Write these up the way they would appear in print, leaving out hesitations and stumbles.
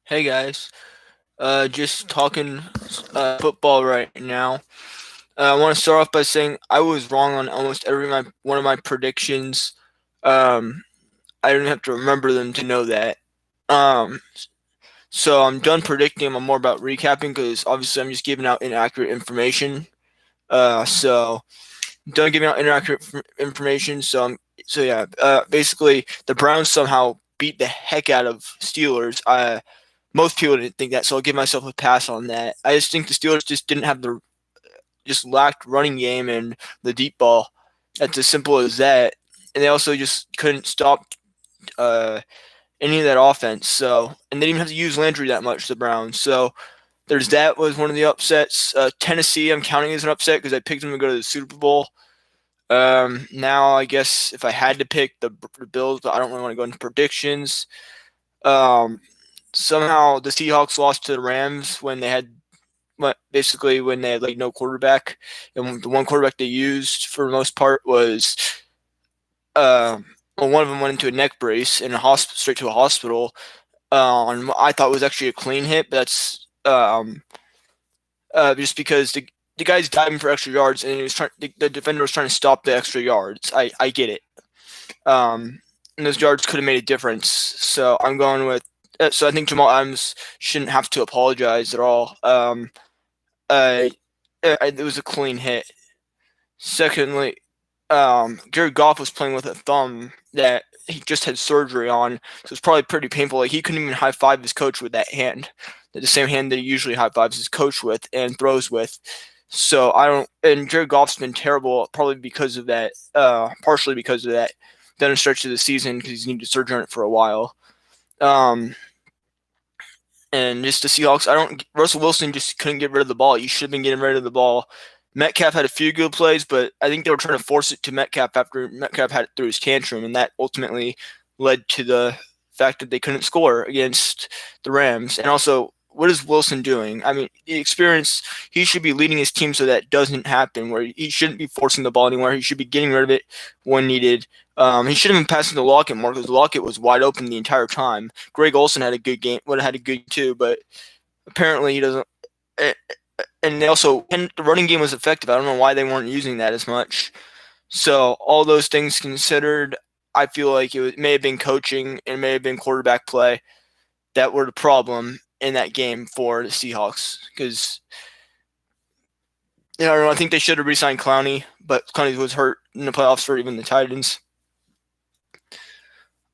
Hey guys, just talking football right now. I want to start off by saying I was wrong on almost every one of my predictions. Um, I didn't have to remember them to know that. Um, so I'm done predicting. I'm more about recapping because obviously I'm just giving out inaccurate information. So I'm done giving out information. So yeah. Basically the Browns somehow beat the heck out of Steelers. Most people didn't think that, so I'll give myself a pass on that. I just think the Steelers just didn't have the just lacked running game and the deep ball. That's as simple as that. And they also just couldn't stop uh, any of that offense. And they didn't even have to use Landry that much. The Browns. So there's that was one of the upsets. Tennessee, I'm counting as an upset because I picked them to go to the Super Bowl. Now I guess if I had to pick the Bills, but I don't really want to go into predictions. Um, Somehow the Seahawks lost to the Rams when they had basically when they had like no quarterback, and the one quarterback they used for the most part was well, one of them went into a neck brace in a hospital, straight to a hospital. And I thought it was actually a clean hit, but that's just because the guy's diving for extra yards, and he was trying. The defender was trying to stop the extra yards. I get it. And those yards could have made a difference. So I'm going with. So I think Jamal Adams shouldn't have to apologize at all. Uh, it was a clean hit. Secondly, Jared Goff was playing with a thumb that he just had surgery on, so it's probably pretty painful. Like he couldn't even high five his coach with that hand, the same hand that he usually high fives his coach with and throws with. So I don't. And Jared Goff's been terrible, probably because of that. Partially because of that. Down a stretch of the season because he's needed surgery on it for a while. Um, and just the Seahawks, I don't. Russell Wilson just couldn't get rid of the ball. You should have been getting rid of the ball. Metcalf had a few good plays, but I think they were trying to force it to Metcalf after Metcalf had it through his tantrum, and that ultimately led to the fact that they couldn't score against the Rams. And also, what is Wilson doing? I mean, the experience, he should be leading his team so that doesn't happen, where he shouldn't be forcing the ball anywhere. He should be getting rid of it when needed. He should have been passing to Lockett more because Lockett was wide open the entire time. Greg Olsen had a good game, would have had a good too, but apparently he doesn't. And they also, and the running game was effective. I don't know why they weren't using that as much. So all those things considered, I feel like it may have been coaching and may have been quarterback play that were the problem in that game for the Seahawks. Because I don't know, I think they should have re-signed Clowney, but Clowney was hurt in the playoffs for even the Titans.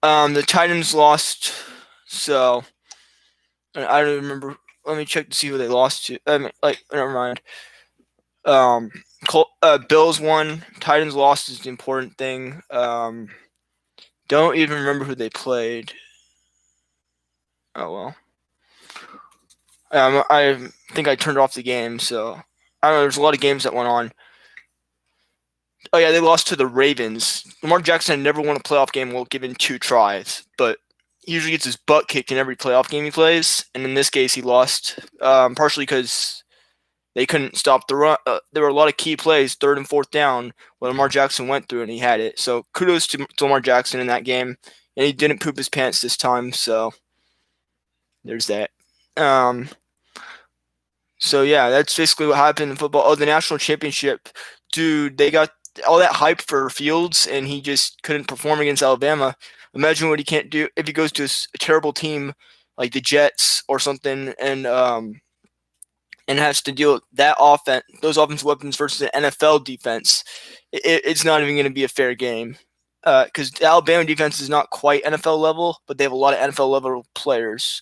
The Titans lost, so I don't remember. Let me check to see who they lost to. Never mind. Um, Bills won. Titans lost is the important thing. Don't even remember who they played. Oh well. I think I turned off the game, so I don't know. There's a lot of games that went on. Oh yeah, they lost to the Ravens. Lamar Jackson never won a playoff game while given 2 tries, but he usually gets his butt kicked in every playoff game he plays. And in this case, he lost partially because they couldn't stop the run. There were a lot of key plays, third and fourth down, when Lamar Jackson went through and he had it. So kudos to Lamar Jackson in that game, and he didn't poop his pants this time. So there's that. Um, so yeah, that's basically what happened in football. Oh, the national championship, dude, they got all that hype for Fields, and he just couldn't perform against Alabama. Imagine what he can't do if he goes to a terrible team like the Jets or something, and has to deal with that offense, those offensive weapons versus an NFL defense. It's not even going to be a fair game because the Alabama defense is not quite NFL level, but they have a lot of NFL level players.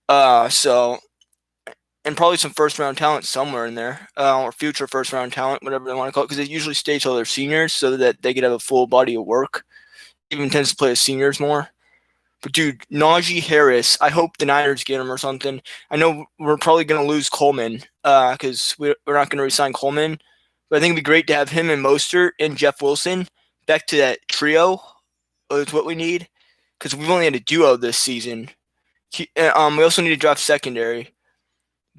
So and probably some first round talent somewhere in there, or future first round talent, whatever they want to call it, because they usually stay till they're seniors so that they could have a full body of work. Even tends to play as seniors more. But dude, Najee Harris, I hope the Niners get him or something. I know we're probably going to lose Coleman because we're not going to resign Coleman. But I think it'd be great to have him and Mostert and Jeff Wilson back to that trio. Is what we need because we've only had a duo this season. We also need to draft secondary.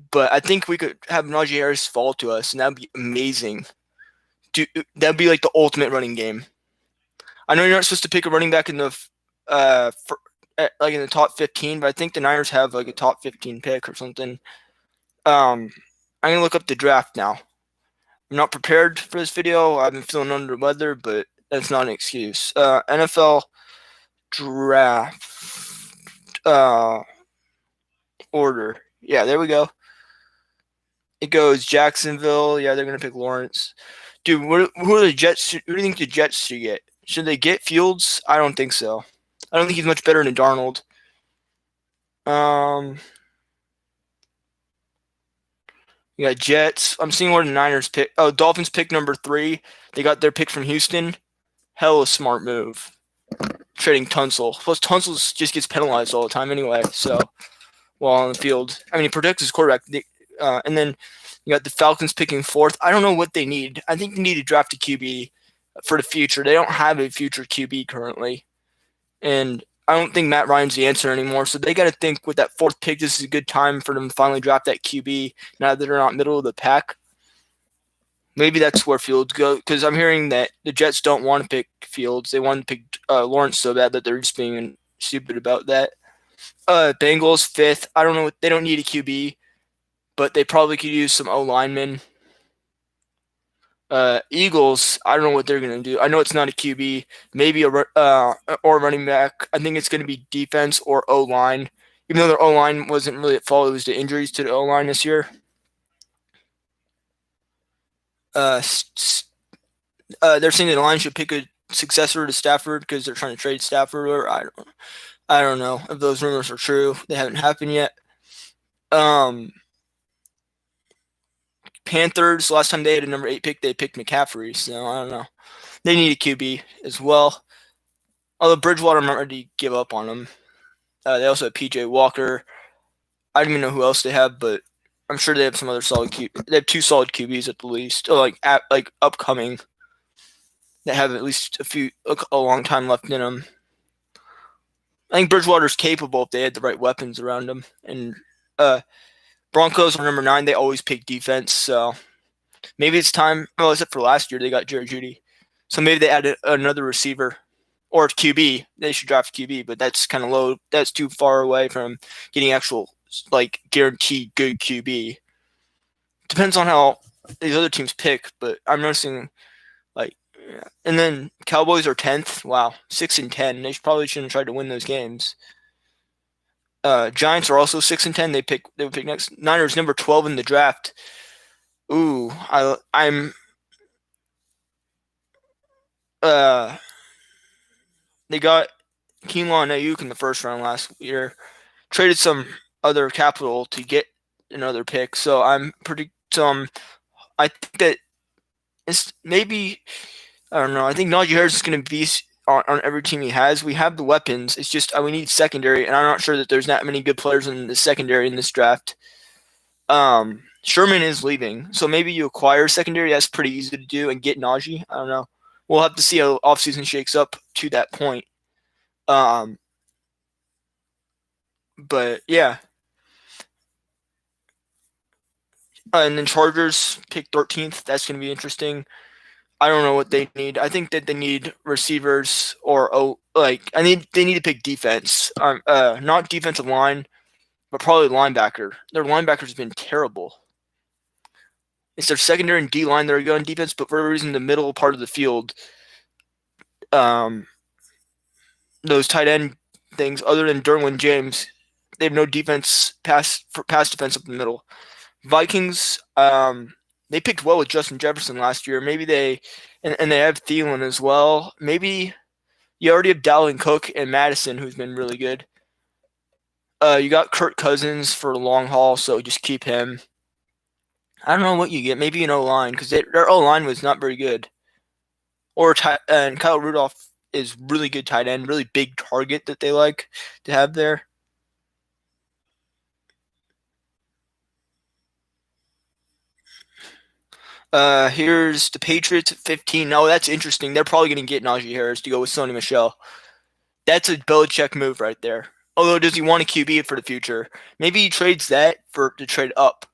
But I think we could have Najee Harris fall to us, and that'd be amazing. Dude, that'd be like the ultimate running game. I know you're not supposed to pick a running back in the like in the top 15, but I think the Niners have like a top 15 pick or something. I'm gonna look up the draft now. I'm not prepared for this video. I've been feeling under the weather, but that's not an excuse. NFL draft order. Yeah, there we go. It goes Jacksonville. Yeah, they're gonna pick Lawrence. Dude, who are the Jets? Who do you think the Jets should get? Should they get Fields? I don't think so. I don't think he's much better than Darnold. You got Jets. I'm seeing where the Niners pick. Oh, Dolphins pick number 3. They got their pick from Houston. Hell, a smart move. Trading Tunsil. Plus, Tunsil just gets penalized all the time anyway. So, while on the field, I mean, he protects his quarterback. And then you got the Falcons picking 4th. I don't know what they need. I think they need to draft a QB for the future. They don't have a future QB currently, and I don't think Matt Ryan's the answer anymore. So they got to think with that 4th pick, this is a good time for them to finally draft that QB now that they're not middle of the pack. Maybe that's where Fields go, because I'm hearing that the Jets don't want to pick Fields. They want to pick Lawrence so bad that they're just being stupid about that. Bengals 5th. I don't know. They don't need a QB, but they probably could use some O linemen. Eagles, I don't know what they're going to do. I know it's not a QB, maybe or running back. I think it's going to be defense or O-line. Even though their O-line wasn't really at fault, it was the injuries to the O-line this year. They're saying the line should pick a successor to Stafford because they're trying to trade Stafford. Or I don't know if those rumors are true. They haven't happened yet. Panthers, last time they had a number 8 pick, they picked McCaffrey. So I don't know. They need a QB as well. Although Bridgewater, I'm not ready to give up on them. They also have PJ Walker. I don't even know who else they have, but I'm sure they have some other solid QB. They have 2 solid QBs at the least, or like upcoming. That have at least a long time left in them. I think Bridgewater's capable if they had the right weapons around him. And Broncos are number 9. They always pick defense, so maybe it's time. Well, except for last year, they got Jerry Jeudy, so maybe they added another receiver or QB. They should draft QB, but that's kind of low. That's too far away from getting actual like guaranteed good QB. Depends on how these other teams pick, but I'm noticing like, yeah. And then Cowboys are 10th. Wow, 6-10. They probably shouldn't try to win those games. Giants are also 6-10. They would pick next. Niners number 12 in the draft. Ooh, I'm. They got Keenlaw and Ayuk in the first round last year. Traded some other capital to get another pick. So I'm pretty. I think that it's maybe. I don't know. I think Najee Harris is going to be on every team he has. We have the weapons. It's just we need secondary, and I'm not sure that there's that many good players in the secondary in this draft. Sherman is leaving, so maybe you acquire secondary. That's pretty easy to do and get Najee. I don't know. We'll have to see how offseason shakes up to that point. But yeah. And then Chargers pick 13th. That's going to be interesting. I don't know what they need. I think that they need receivers or they need to pick defense. Not defensive line, but probably linebacker. Their linebackers have been terrible. It's their secondary and D line that are going defense, but for whatever reason, the middle part of the field, those tight end things, other than Derwin James, they have no defense pass defense up the middle. Vikings, they picked well with Justin Jefferson last year. Maybe they have Thielen as well. Maybe you already have Dalvin Cook and Madison, who's been really good. You got Kirk Cousins for a long haul, so just keep him. I don't know what you get. Maybe an O-line, because their O-line was not very good. And Kyle Rudolph is really good tight end, really big target that they like to have there. Here's the Patriots at 15. No, that's interesting. They're probably going to get Najee Harris to go with Sony Michel. That's a Belichick move right there. Although, does he want a QB for the future? Maybe he trades that to trade up.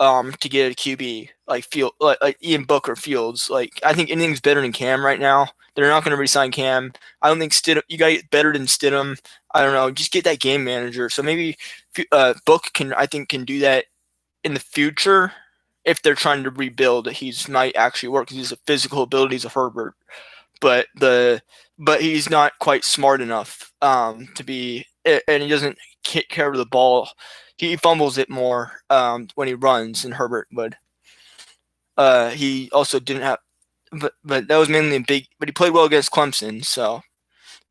to get a QB like Ian Book or Fields. Like I think anything's better than Cam right now. They're not going to resign Cam. I don't think Stidham. You got to get better than Stidham. I don't know. Just get that game manager. So maybe Book can do that in the future if they're trying to rebuild. He's might actually work because he's the physical abilities of Herbert, but he's not quite smart enough to be, and he doesn't carry the ball. He fumbles it more when he runs than Herbert would. He also didn't have, but that was mainly big. But he played well against Clemson, so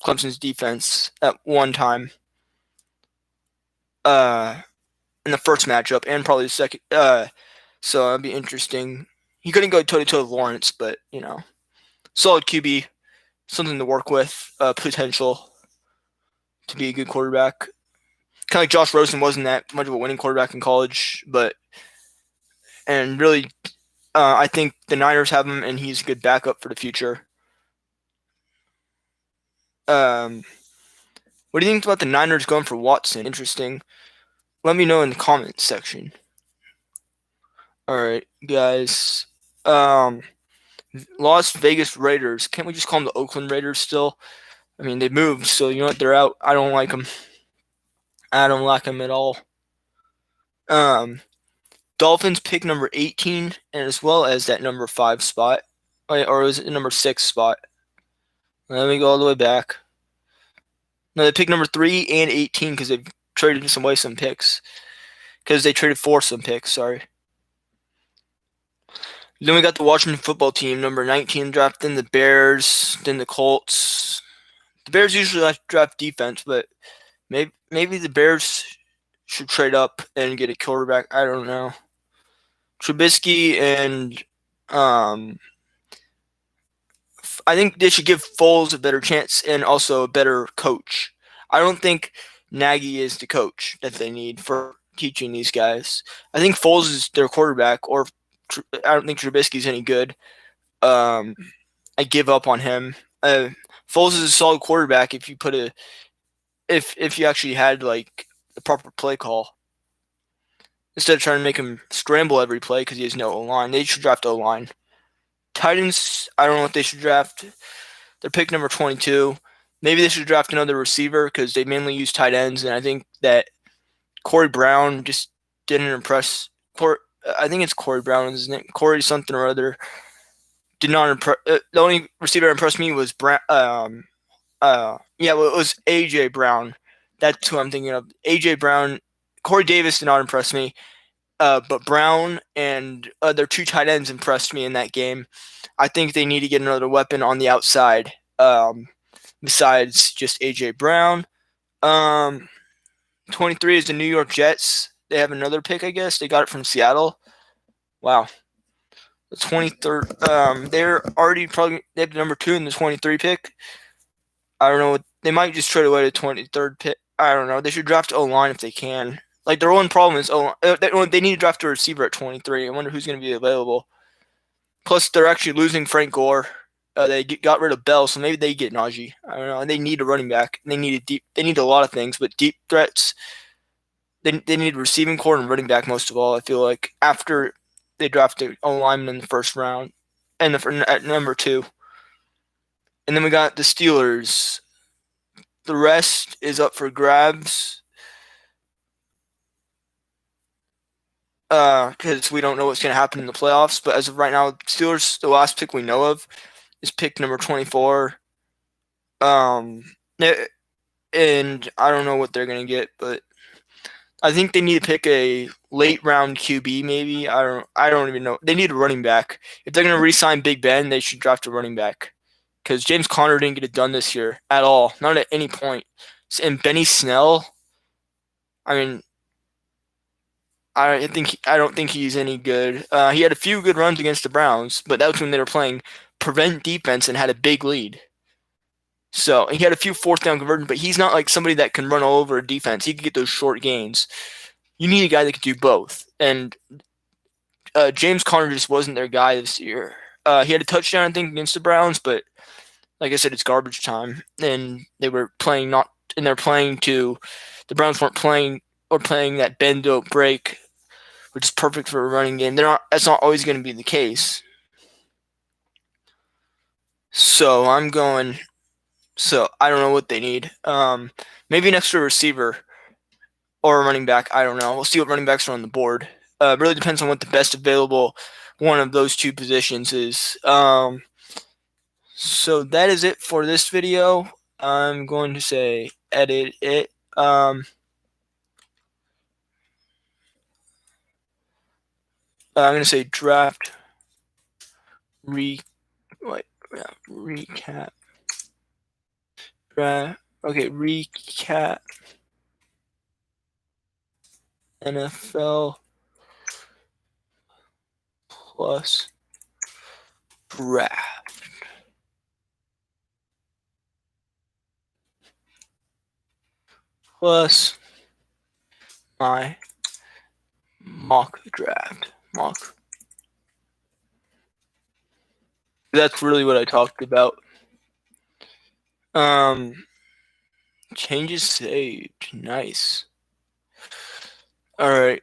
Clemson's defense at one time. In the first matchup and probably the second. So that'd be interesting. He couldn't go toe-to-toe with Lawrence, but solid QB, something to work with, potential to be a good quarterback. Kind of like Josh Rosen wasn't that much of a winning quarterback in college, and really, I think the Niners have him, and he's a good backup for the future. What do you think about the Niners going for Watson? Interesting. Let me know in the comments section. All right, guys. Las Vegas Raiders. Can't we just call them the Oakland Raiders still? I mean, they moved, so you know what? They're out. I don't like them. I don't like them at all. Dolphins pick number 18, and as well as that number 5 spot. Or is it the number 6 spot? Let me go all the way back. No, they pick number 3 and 18 because they've traded some picks. Because they traded for some picks, sorry. Then we got the Washington football team, number 19 drafting the Bears, then the Colts. The Bears usually like to draft defense, but maybe the Bears should trade up and get a quarterback. I don't know. Trubisky and I think they should give Foles a better chance and also a better coach. I don't think Nagy is the coach that they need for teaching these guys. I think Foles is their quarterback, or I don't think Trubisky's any good. I give up on him. Foles is a solid quarterback if you put if you actually had like the proper play call. Instead of trying to make him scramble every play because he has no O-line. They should draft O-line. Titans, I don't know what they should draft. They're pick number 22. Maybe they should draft another receiver because they mainly use tight ends, and I think that Corey Brown just didn't impress. I think it's Corey Brown, isn't it? Corey something or other. Did not impress. The only receiver that impressed me was Brown. It was A.J. Brown. That's who I'm thinking of. A.J. Brown. Corey Davis did not impress me. But Brown and their 2 tight ends impressed me in that game. I think they need to get another weapon on the outside besides just A.J. Brown. 23 is the New York Jets. They have another pick, I guess. They got it from Seattle. Wow. The 23rd. They're already they have the number 2 in the 23 pick. I don't know. They might just trade away the 23rd pick. I don't know. They should draft O-line if they can. Like, their only problem is they need to draft a receiver at 23. I wonder who's going to be available. Plus, they're actually losing Frank Gore. They got rid of Bell, so maybe they get Najee. I don't know. And they need a running back. They need a lot of things, but deep threats. They need a receiving core and running back most of all. I feel like after they drafted O-lineman in the first round, and at number 2, and then we got the Steelers. The rest is up for grabs. Because we don't know what's going to happen in the playoffs. But as of right now, Steelers, the last pick we know of, is pick number 24. And I don't know what they're going to get, but I think they need to pick a late round QB maybe. I don't even know. They need a running back. If they're going to re-sign Big Ben, they should draft a running back. Because James Conner didn't get it done this year at all. Not at any point. And Benny Snell, I mean, I don't think he's any good. He had a few good runs against the Browns, but that was when they were playing prevent defense and had a big lead. So he had a few 4th down conversions, but he's not like somebody that can run all over a defense. He can get those short gains. You need a guy that can do both. And James Conner just wasn't their guy this year. He had a touchdown, I think, against the Browns, but like I said, it's garbage time. And they were playing the Browns weren't playing or playing that bend don't break which is perfect for a running game. That's not always going to be the case. So I don't know what they need. Maybe an extra receiver or a running back. I don't know. We'll see what running backs are on the board. It really depends on what the best available one of those two positions is. So that is it for this video. I'm going to say edit it. I'm going to say draft recap. Recap NFL plus draft. Plus my mock draft. That's really what I talked about. Changes saved. Nice. All right.